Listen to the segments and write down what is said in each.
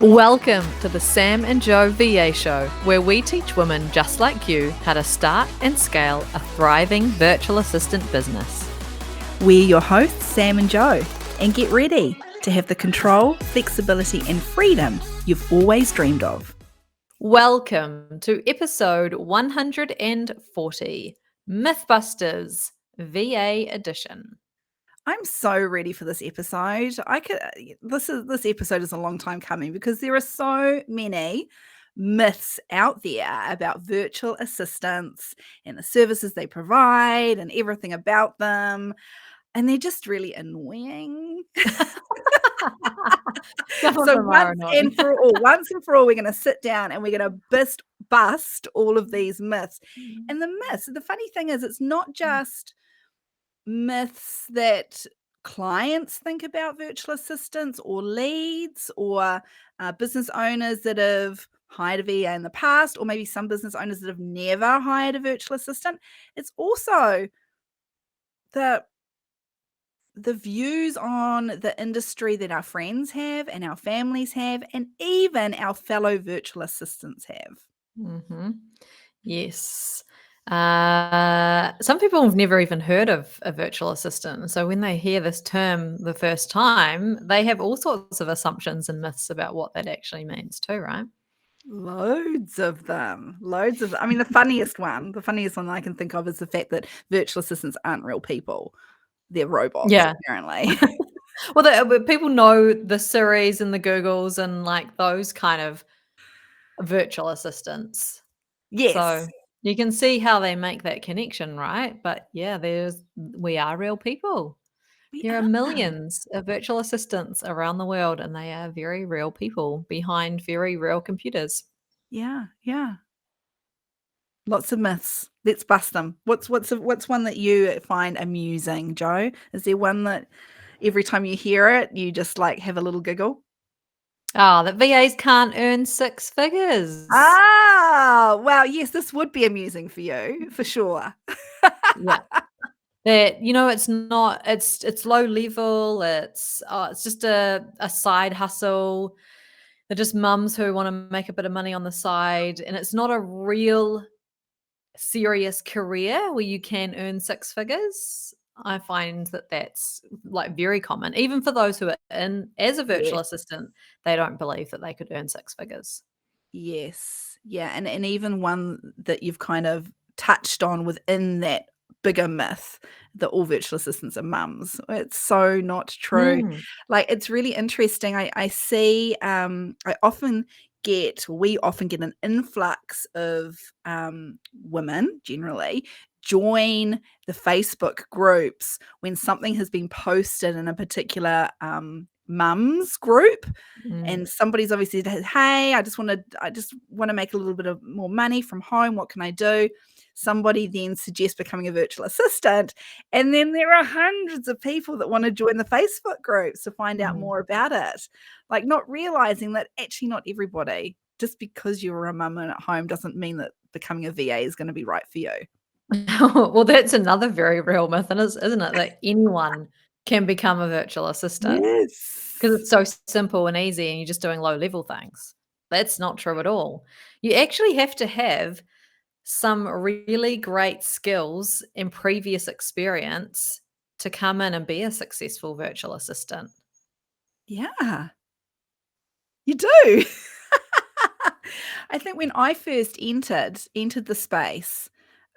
Welcome to the Sam and Joe VA Show, where we teach women just like you how to start and scale a thriving virtual assistant business. We're your hosts, Sam and Joe, and get ready to have the control, flexibility, and freedom you've always dreamed of. Welcome to episode 140, Mythbusters VA edition. I'm so ready for this episode. This episode is a long time coming because there are so many myths out there about virtual assistants and the services they provide and everything about them. And they're just really annoying. So once and for all, we're going to sit down and we're going to bust all of these myths. And the funny thing is, it's not just myths that clients think about virtual assistants or leads or business owners that have hired a VA in the past, or maybe some business owners that have never hired a virtual assistant. It's also the views on the industry that our friends have and our families have, and even our fellow virtual assistants have. Mm-hmm. Yes. Some people have never even heard of a virtual assistant. So when they hear this term the first time, they have all sorts of assumptions and myths about what that actually means too, right? Loads of them. I mean, the funniest one I can think of is the fact that virtual assistants aren't real people. They're robots, apparently. Well, people know the Siris and the Googles and like those kind of virtual assistants. Yes. So you can see how they make that connection, right? But yeah, we are real people. There are millions of virtual assistants around the world, and they are very real people behind very real computers. Yeah. Lots of myths. Let's bust them. What's one that you find amusing, Joe? Is there one that every time you hear it, you just like have a little giggle? That VAs can't earn six figures. Well, yes, this would be amusing for you, for sure. Yeah. That, it's low level, it's just a side hustle. They're just mums who want to make a bit of money on the side, and it's not a real serious career where you can earn six figures. I find that that's like very common. Even for those who are in as a virtual assistant, they don't believe that they could earn six figures. Yes. Yeah. And even one that you've kind of touched on within that bigger myth that all virtual assistants are mums. It's so not true. Like, it's really interesting. We often get an influx of women generally join the Facebook groups when something has been posted in a particular mums group, and somebody's obviously said, hey, I just want to make a little bit of more money from home. What can I do? Somebody then suggests becoming a virtual assistant, and then there are hundreds of people that want to join the Facebook groups to find out more about it, like not realizing that actually not everybody, just because you're a mum and at home, doesn't mean that becoming a VA is going to be right for you. Well, that's another very real myth, isn't it? That anyone can become a virtual assistant. Yes. Because it's so simple and easy and you're just doing low level things. That's not true at all. You actually have to have some really great skills and previous experience to come in and be a successful virtual assistant. Yeah, you do. I think when I first entered the space,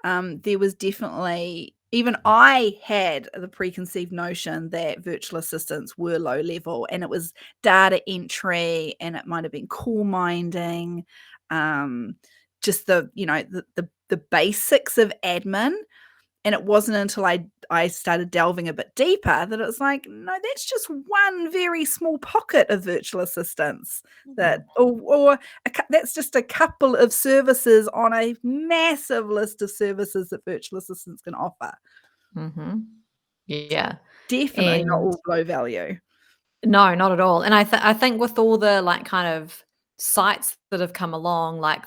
there was definitely, even I had the preconceived notion that virtual assistants were low level, and it was data entry, and it might have been call minding, just the basics of admin. And it wasn't until I started delving a bit deeper that it was like, no, that's just one very small pocket of virtual assistants, that's just a couple of services on a massive list of services that virtual assistants can offer. Yeah. Definitely not all low value. No, not at all. And I think with all the like kind of sites that have come along, like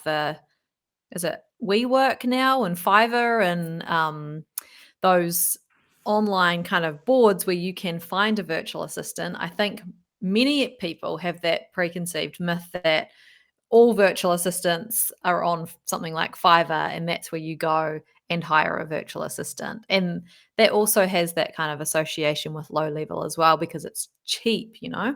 is it WeWork now and Fiverr and those online kind of boards where you can find a virtual assistant, I think many people have that preconceived myth that all virtual assistants are on something like Fiverr, and that's where you go and hire a virtual assistant. And that also has that kind of association with low level as well because it's cheap, you know?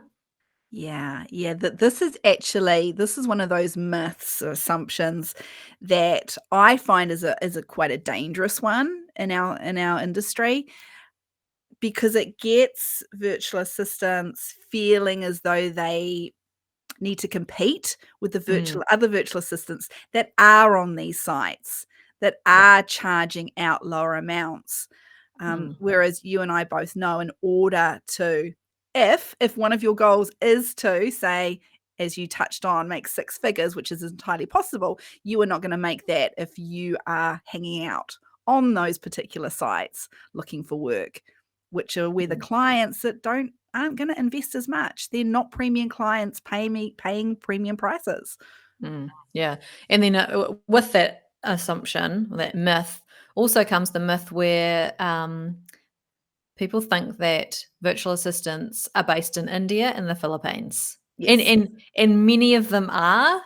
Yeah, yeah, this is one of those myths or assumptions that I find is a quite a dangerous one in our industry, because it gets virtual assistants feeling as though they need to compete with the Mm, other virtual assistants that are on these sites, that yeah. are charging out lower amounts. Mm, Whereas you and I both know, in order to, if one of your goals is to, say, as you touched on, make six figures, which is entirely possible, you are not going to make that if you are hanging out on those particular sites looking for work, which are where the mm, clients that aren't going to invest as much. They're not premium clients paying premium prices. yeah. And then with that assumption, that myth, also comes the myth where people think that virtual assistants are based in India and the Philippines. And Yes. and and many of them are.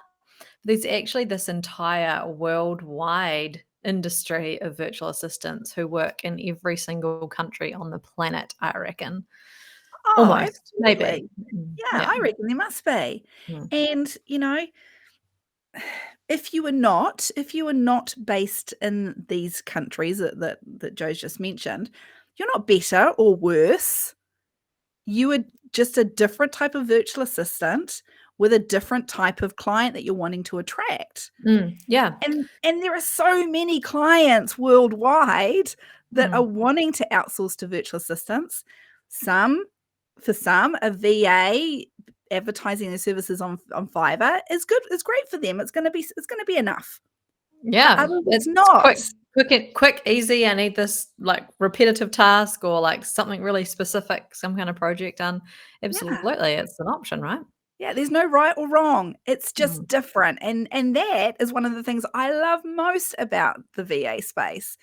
There's actually this entire worldwide industry of virtual assistants who work in every single country on the planet, I reckon. Oh, Almost, maybe. absolutely. Yeah, Yeah. I reckon there must be. Mm, And, if you are not based in these countries that Joe's just mentioned, you're not better or worse. You are just a different type of virtual assistant with a different type of client that you're wanting to attract. yeah. And there are so many clients worldwide that are Mm, wanting to outsource to virtual assistants. Some For some, a VA advertising their services on Fiverr is good. It's great for them. It's gonna be enough. For yeah. others, it's It's not. quick, easy. I need this, like, repetitive task or, like, something really specific, some kind of project done. Yeah. Absolutely, it's an option, right? Yeah, there's no right or wrong. It's Mm, just different, and that is one of the things I love most about the VA space,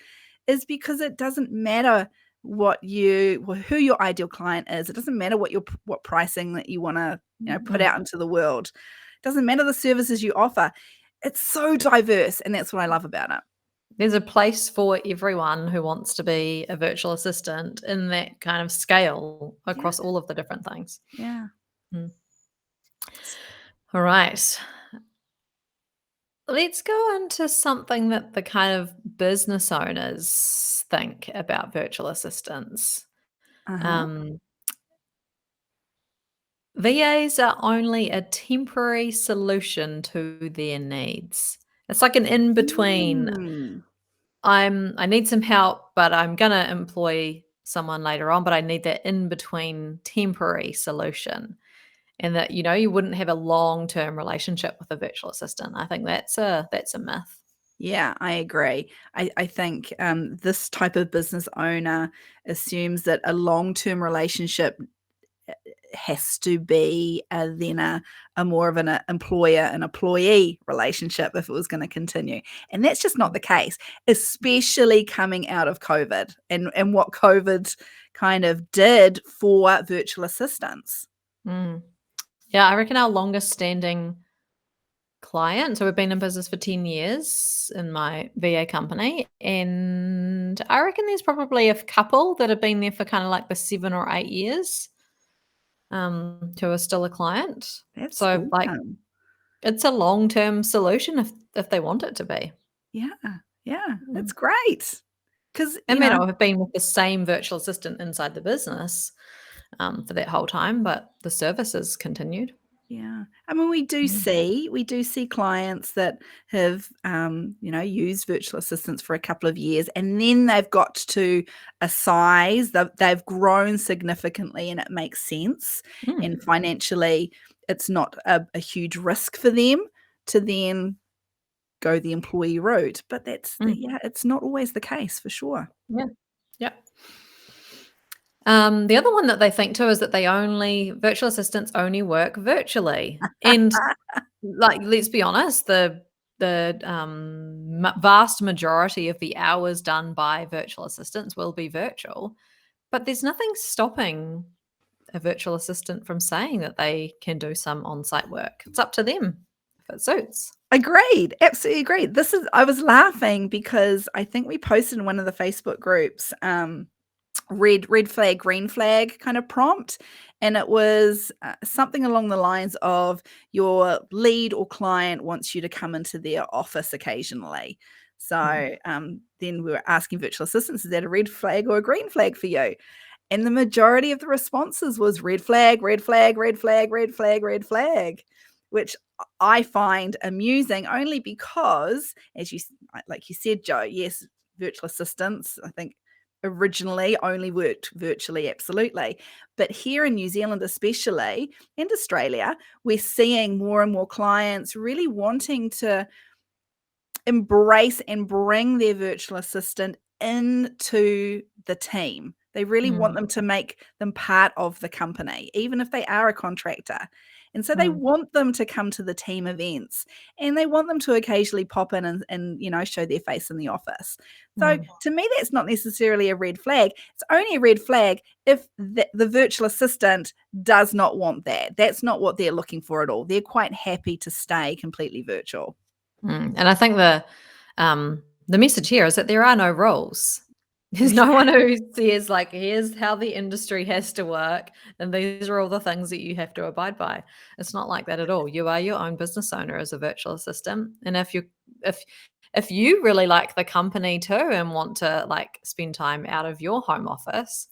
is because it doesn't matter who your ideal client is. It doesn't matter what pricing that you wanna, put mm. out into the world. It doesn't matter the services you offer. It's so diverse, and that's what I love about it. There's a place for everyone who wants to be a virtual assistant in that kind of scale Yeah, across all of the different things. yeah. Mm. All right. Let's go into something that the kind of business owners think about virtual assistants. Uh-huh. Um, VAs are only a temporary solution to their needs. It's like an in between. Mm. I need some help, but I'm gonna employ someone later on, but I need that in between temporary solution. And that, you wouldn't have a long-term relationship with a virtual assistant. I think that's a myth. Yeah, I agree. I think this type of business owner assumes that a long-term relationship has to be then a more of an employer and employee relationship if it was going to continue. And that's just not Mm, the case, especially coming out of COVID and what COVID kind of did for virtual assistants. mm. Yeah, I reckon our longest standing client, so we've been in business for 10 years in my VA company, and I reckon there's probably a couple that have been there for kinda like the 7 or 8 years, who are still a client. That's So, like, awesome. it's a long-term solution if they want it to be. Yeah, yeah, Mm. that's great. Because They may not have been with the same virtual assistant inside the business, for that whole time, but the service has continued. yeah. I mean, Mm, we do see clients that have, used virtual assistants for a couple of years, and then they've got to a size that they've grown significantly, and it makes sense. mm, And financially, it's not a huge risk for them to then go the employee route. But mm. yeah, it's not always the case for sure. Yeah, yeah. The other one that they think too is that virtual assistants only work virtually. And, like, let's be honest, the vast majority of the hours done by virtual assistants will be virtual, but there's nothing stopping a virtual assistant from saying that they can do some on-site work. It's up to them if it suits. Agreed. Absolutely agreed. I was laughing because I think we posted in one of the Facebook groups, red flag, green flag kind of prompt. And it was something along the lines of your lead or client wants you to come into their office occasionally. So then we were asking virtual assistants, is that a red flag or a green flag for you? And the majority of the responses was red flag, red flag, red flag, red flag, red flag, which I find amusing only because, like you said, Jo, yes, virtual assistants, I think originally only worked virtually, absolutely. But here in New Zealand, especially, and Australia, we're seeing more and more clients really wanting to embrace and bring their virtual assistant into the team. They really want them to make them part of the company, even if they are a contractor. And so they want them to come to the team events, and they want them to occasionally pop in and show their face in the office. So to me, that's not necessarily a red flag. It's only a red flag if the virtual assistant does not want that. That's not what they're looking for at all. They're quite happy to stay completely virtual. And I think the message here is that there are no rules. There's no one who says, like, here's how the industry has to work, and these are all the things that you have to abide by. It's not like that at all. You are your own business owner as a virtual assistant. And if you really like the company too and want to like spend time out of your home office,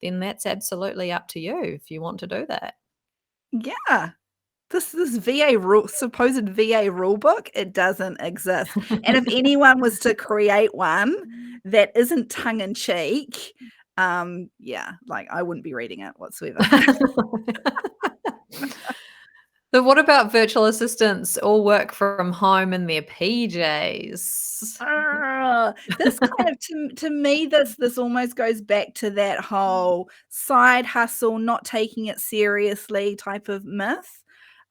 then that's absolutely up to you if you want to do that. Yeah. This supposed VA rule book, it doesn't exist. And if anyone was to create one that isn't tongue in cheek, like I wouldn't be reading it whatsoever. So what about virtual assistants all work from home in their PJs? This kind of to me, this almost goes back to that whole side hustle, not taking it seriously type of myth.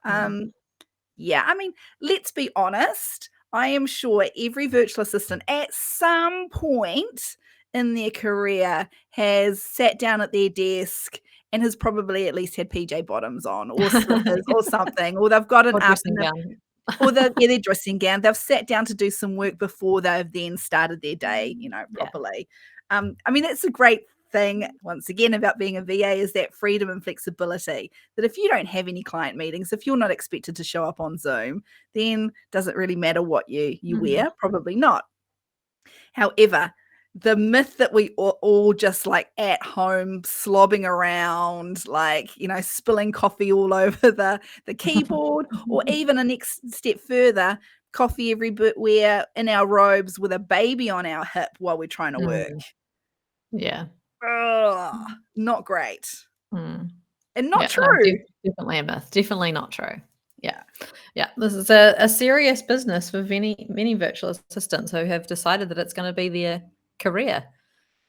Yeah, I mean, let's be honest. I am sure every virtual assistant at some point in their career has sat down at their desk and has probably at least had PJ bottoms on or slippers or something, or they've gotten Or up dressing gown. or their dressing gown. They've sat down to do some work before they've then started their day, Yeah. properly. I mean, that's a great thing, once again, about being a VA is that freedom and flexibility. That if you don't have any client meetings, if you're not expected to show up on Zoom, then does it really matter what you wear? Probably not. However, the myth that we all just like at home slobbing around, like, spilling coffee all over the keyboard, or even a next step further, coffee everywhere in our robes with a baby on our hip while we're trying to work. Yeah. Ugh, not great. Mm. And not No, true. definitely a myth. Definitely not true. Yeah. Yeah. This is a serious business for many virtual assistants who have decided that it's going to be their career.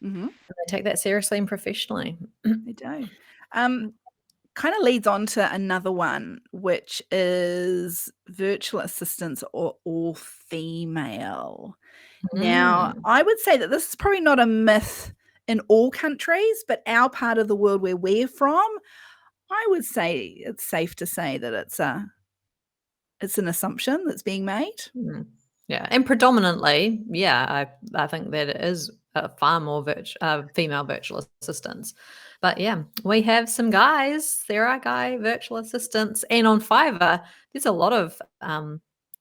Mhm. They take that seriously and professionally. They do. Kind of leads on to another one, which is virtual assistants are all female. Now, I would say that this is probably not a myth in all countries, but our part of the world where we're from, I would say it's safe to say that it's an assumption that's being made. Yeah, and predominantly, yeah, I think that it is far more female virtual assistants. But yeah, we have some guys. There are guy virtual assistants, and on Fiverr, there's a lot of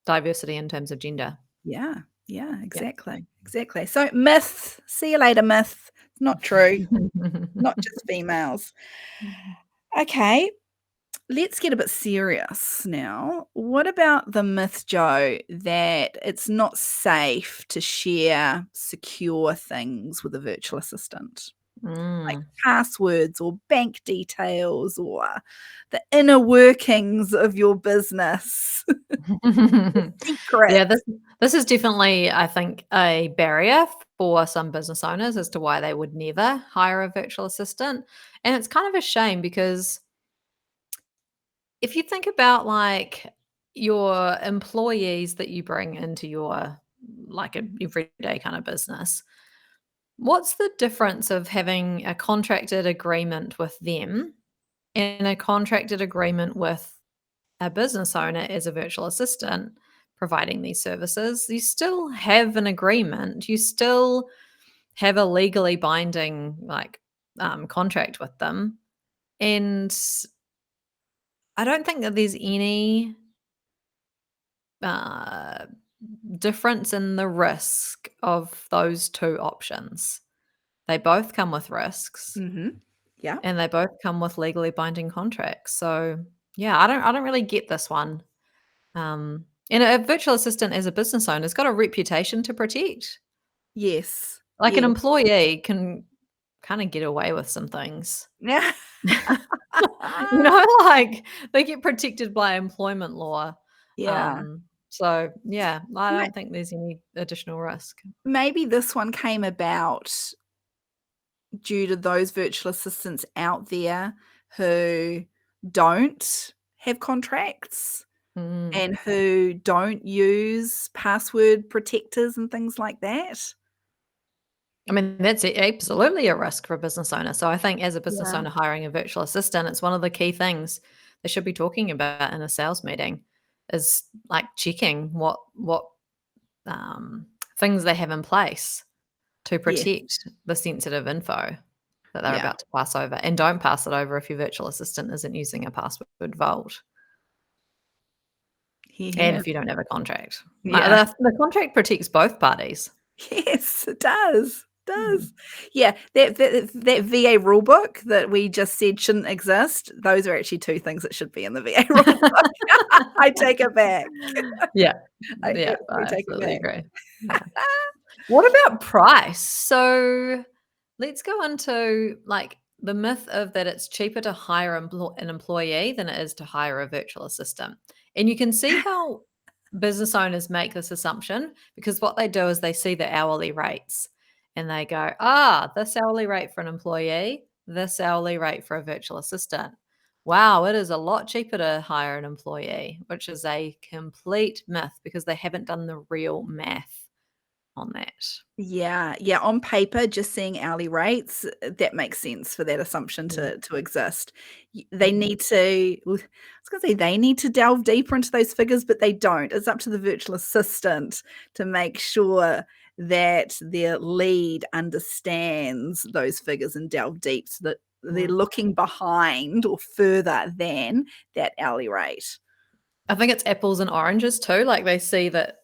diversity in terms of gender. Yeah, Yeah. exactly. So myth, see you later, myth. It's not true. Not just females. Okay, let's get a bit serious now. What about the myth, Jo, that it's not safe to share secure things with a virtual assistant? Like passwords or bank details or the inner workings of your business. Secrets. Yeah, this is definitely, I think, a barrier for some business owners as to why they would never hire a virtual assistant. And it's kind of a shame because if you think about like your employees that you bring into your like a everyday kind of business, what's the difference of having a contracted agreement with them in a contracted agreement with a business owner as a virtual assistant providing these services, you still have an agreement. You still have a legally binding contract with them. And I don't think that there's any uh, difference in the risk of those two options. They both come with risks Yeah. and they both come with legally binding contracts. So yeah, I don't really get this one. And a virtual assistant as a business owner has got a reputation to protect. Yes. Like an Yes. employee can kind of get away with some things. Yeah. Like they get protected by employment law. Yeah. So yeah, I Ma don't think there's any additional risk. maybe this one came about due to those virtual assistants out there who don't have contracts Mm. and who don't use password protectors and things like that. I mean, that's absolutely a risk for a business owner. So I think as a business Yeah. owner hiring a virtual assistant, it's one of the key things they should be talking about in a sales meeting is like checking what um, things they have in place to Yes. protect the sensitive info that they're Yeah. about to pass over. And don't pass it over if your virtual assistant isn't using a password vault Hear, and hear. if you don't have a contract. Like Yeah. the contract protects both parties. Yes, it does. Mm. Does. Yeah, that VA rule book that we just said shouldn't exist, those are actually 2 things that should be in the VA rule book. I take it back. Yeah. I Yeah, absolutely I take it absolutely back. agree. Yeah. What about price? So let's go into like the myth of that it's cheaper to hire an employee than it is to hire a virtual assistant. And you can see how business owners make this assumption because what they do is they see the hourly rates and they go, this hourly rate for an employee, this hourly rate for a virtual assistant. Wow, it is a lot cheaper to hire an employee, which is a complete myth because they haven't done the real math on that. Yeah, yeah, on paper, just seeing hourly rates, that makes sense for that assumption Mm, to exist. They mhm, need to well, I was gonna say they need to delve deeper into those figures, but they don't. It's up to the virtual assistant to make sure that their lead understands those figures and delve deep so that they're mm. looking behind or further than that hourly rate. I think it's apples and oranges too. Like they see that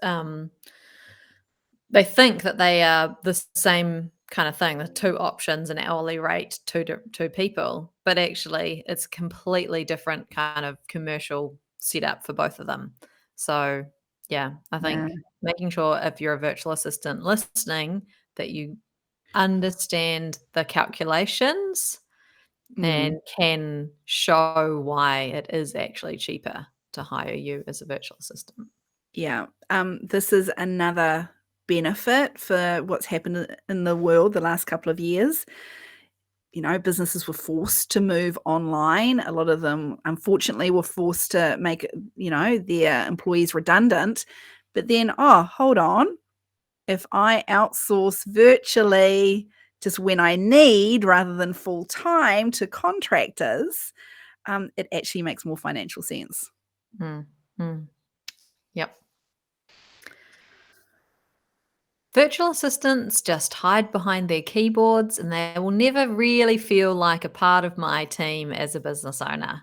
they think that they are the same kind of thing, the two options, an hourly rate, two people, but actually it's completely different kind of commercial setup for both of them. So yeah, I Yeah. think making sure if you're a virtual assistant listening that you understand the calculations Mm. and can show why it is actually cheaper to hire you as a virtual assistant. Yeah, this is another benefit for what's happened in the world the last couple of years. You know, businesses were forced to move online. A lot of them, unfortunately, were forced to make, their employees redundant. But then, oh, hold on. If I outsource virtually just when I need rather than full time to contractors, it actually makes more financial sense. Mm, mm, yep. Virtual assistants just hide behind their keyboards and they will never really feel like a part of my team as a business owner.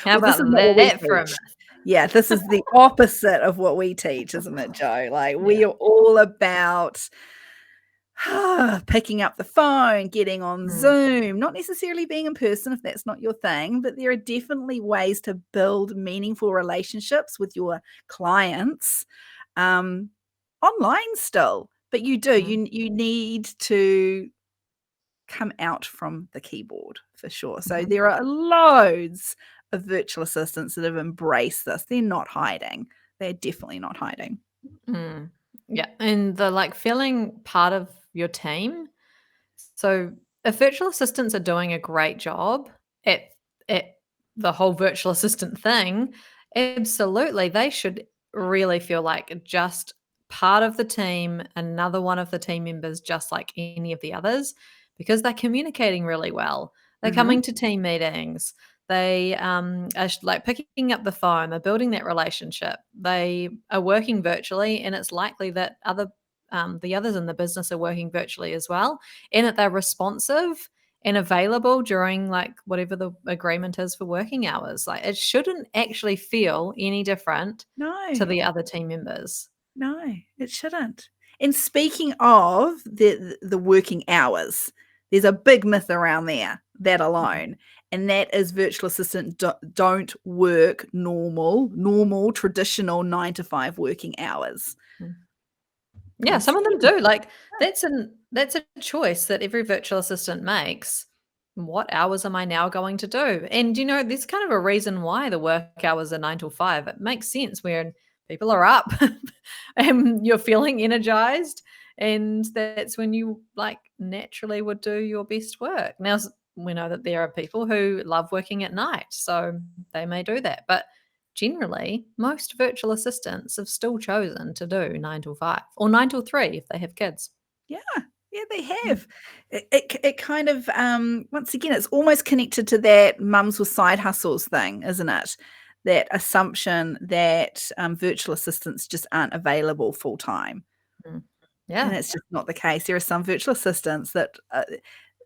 How Well, this about is not what we that for a teach. myth? Yeah, this is the opposite of what we teach, isn't it, Joe? Like, we Yeah. are all about picking up the phone, getting on Mm, Zoom, not necessarily being in person if that's not your thing, but there are definitely ways to build meaningful relationships with your clients, um, online still. But you do, mm, you need to come out from the keyboard for sure. So mhm, there are loads of virtual assistants that have embraced this. They're not hiding. They're definitely not hiding. mm. Yeah. And the like feeling part of your team. So if virtual assistants are doing a great job at at the whole virtual assistant thing, absolutely they should really feel like just part of the team, another one of the team members, just like any of the others, because they're communicating really well. They're coming to team meetings. They are like picking up the phone. They're building that relationship. They are working virtually, and it's likely that the others in the business are working virtually as well, and that they're responsive and available during like whatever the agreement is for working hours. Like it shouldn't actually feel any different to No. the other team members. No, it shouldn't. And speaking of the working hours, there's a big myth around there, that alone, and that is virtual assistant don't work normal traditional 9 to 5 working hours. Yeah, some of them Instead, do. Like that's a choice that every virtual assistant makes. What hours am I now going to do? And there's kind of a reason why the work hours are 9 till 5. It makes sense when people are up and you're feeling energized, and that's when you like naturally would do your best work. Now we know that there are people who love working at night, so they may do that, but generally, most virtual assistants have still chosen to do 9 till 5 or 9 till 3 if they have kids. yeah, yeah, they Mm, have. It kind of once again, it's almost connected to that mums with side hustles thing, isn't it? That assumption that virtual assistants just aren't available full time. mm. And Yeah. it's just not the case. There are some virtual assistants that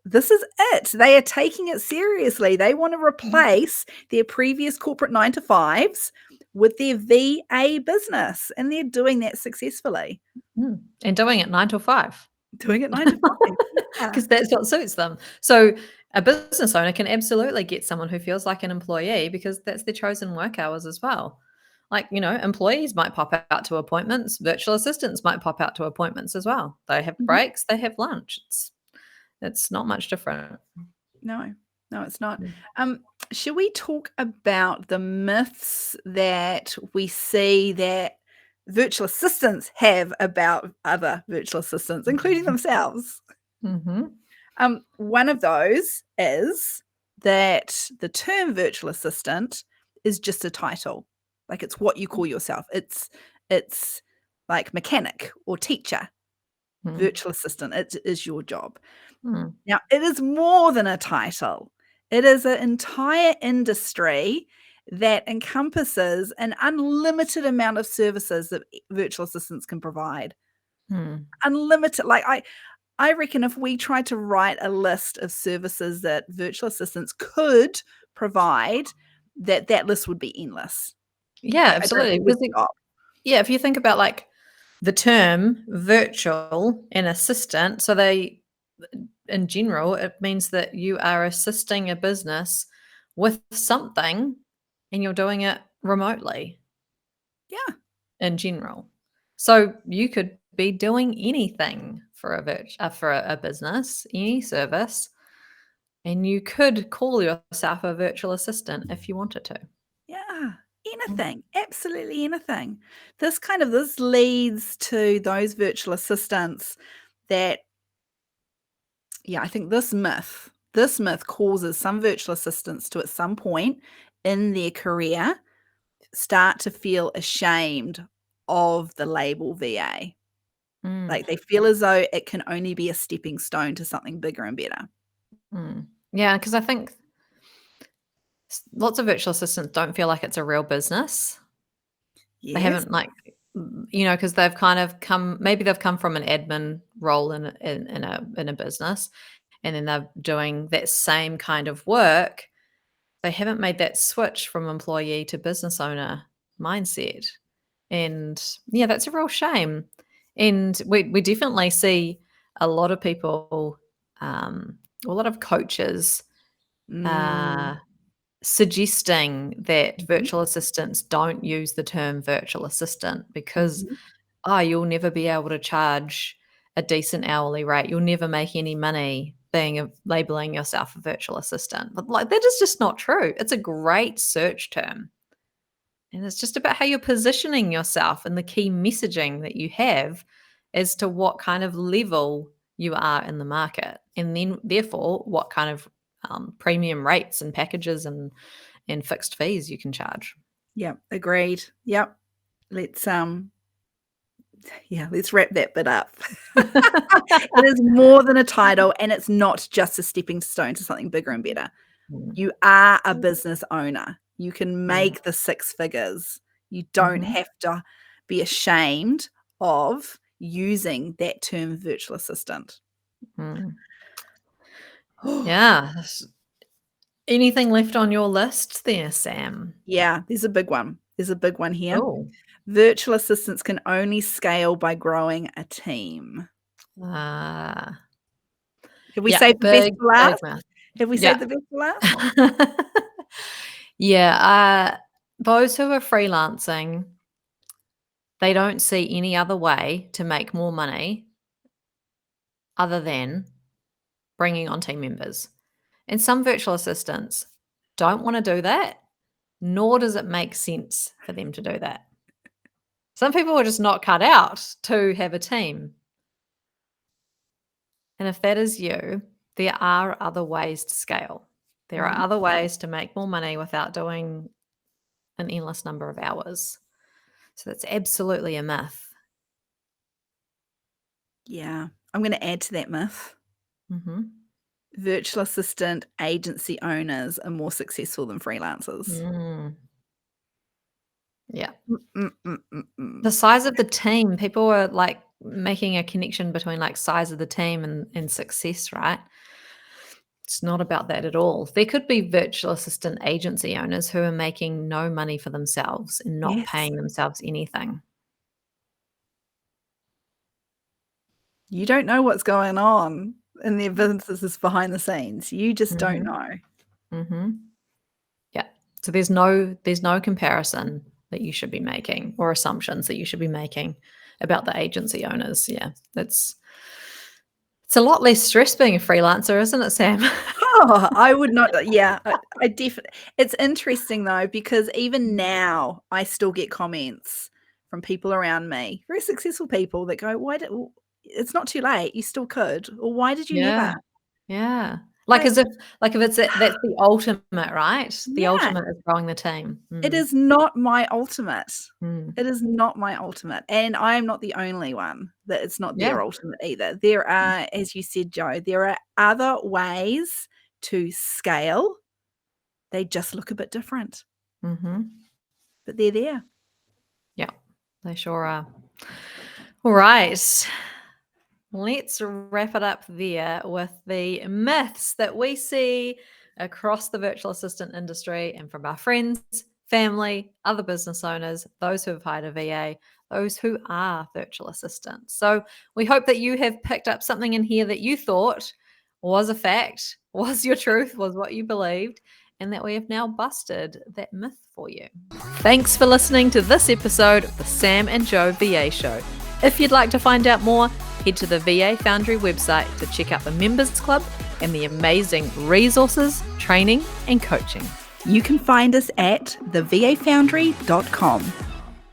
this is it. They are taking it seriously. They want to Mhm. replace their previous corporate 9 to 5s with their VA business, and they're doing that successfully. And doing it 9 till 5 Doing it 9 to 5. Yeah. because that's what suits them. So a business owner can absolutely get someone who feels like an employee because that's their chosen work hours as well. Like, employees might pop out to appointments, virtual assistants might pop out to appointments as well. They have Mhm. breaks, they have lunch. It's not much different. No. No, it's not. Mm. Should we talk about the myths that we see that virtual assistants have about other virtual assistants, including themselves? Mhm. One of those is that the term virtual assistant is just a title. Like it's what you call yourself. It's like mechanic or teacher, Mm. virtual assistant. It is your job. Mm. Now, it is more than a title. It is an entire industry that encompasses an unlimited amount of services that virtual assistants can provide. Mm. Unlimited. Like I reckon if we tried to write a list of services that virtual assistants could provide, that list would be endless. Yeah, I don't absolutely. think it would Because stop. yeah, if you think about like the term virtual and assistant, so they in general, it means that you are assisting a business with something and you're doing it remotely Yeah, in general. So you could be doing anything for a business, any service, and you could call yourself a virtual assistant if you wanted to. yeah. Mm, Anything, absolutely anything. This leads to those virtual assistants that yeah, I think this myth causes some virtual assistants to at some point in their career start to feel ashamed of the label VA. mm, Like, they feel as though it can only be a stepping stone to something bigger and better. mm. Yeah, because I think lots of virtual assistants don't feel like it's a real business. They Yes. haven't like, because they've kind of maybe they've come from an admin role in a business, and then they're doing that same kind of work. They haven't made that switch from employee to business owner mindset. And yeah, that's a real shame. And we definitely see a lot of people, a lot of coaches Mm. uh, suggesting that Mhm, virtual assistants don't use the term virtual assistant because, mhm. you'll never be able to charge a decent hourly rate. You'll never make any money labeling yourself a virtual assistant. But like that is just not true. It's a great search term. And it's just about how you're positioning yourself and the key messaging that you have as to what kind of level you are in the market. And then, therefore, what kind of premium rates and packages and fixed fees you can charge. Yep, agreed. Yep. Let's, let's wrap that bit up. It is more than a title, and it's not just a stepping stone to something bigger and better. Mm. You are a business owner. You can Mm. make the 6 figures. You don't have to be ashamed of using that term virtual assistant. Mm. Yeah. Anything left on your list there, Sam? Yeah, there's a big one. There's a big one here. Oh. Virtual assistants can only scale by growing a team. Ah. Have we Yeah, saved the best big, for big last? myth. Have we Yeah. saved the best for last? Yeah, those who are freelancing, they don't see any other way to make more money other than bringing on team members. And some virtual assistants don't wanna do that, nor does it make sense for them to do that. Some people are just not cut out to have a team. And if that is you, there are other ways to scale. There are Mhm. other ways to make more money without doing an endless number of hours. So that's absolutely a myth. Yeah, I'm gonna add to that myth. Mhm. Virtual assistant agency owners are more successful than freelancers. Mm. Yeah. Mm, mm, mm, mm. The size of the team, people are, like, making a connection between, like, size of the team and success, right? It's not about that at all. There could be virtual assistant agency owners who are making no money for themselves and not Yes. paying themselves anything. You don't know what's going on in their businesses behind the scenes. You just don't Mhm. know. Mhm. Yeah. So there's no comparison that you should be making or assumptions that you should be making about the agency owners. Yeah. It's a lot less stress being a freelancer, isn't it, Sam? Oh, I would not yeah, I definitely. It's interesting though, because even now I still get comments from people around me, very successful people that go, "Why did it's not too late, you still could," or "Why did you Yeah. never?" Yeah. Like, Like, as if like, if it's that's the ultimate, right? The yeah, ultimate is growing the team. it Mm. is not my ultimate. Mm. It is not my ultimate, and I am not the only one that it's not Yeah. their ultimate either. There are, as you said, Joe, there are other ways to scale. They just look a bit different, Mhm. but they're there. Yeah. They sure are. All right. Let's wrap it up there with the myths that we see across the virtual assistant industry and from our friends, family, other business owners, those who have hired a VA, those who are virtual assistants. So we hope that you have picked up something in here that you thought was a fact, was your truth, was what you believed, and that we have now busted that myth for you. Thanks for listening to this episode of the Sam and Joe VA Show. If you'd like to find out more, head to the VA Foundry website to check out the Members Club and the amazing resources, training, and coaching. You can find us at thevafoundry.com.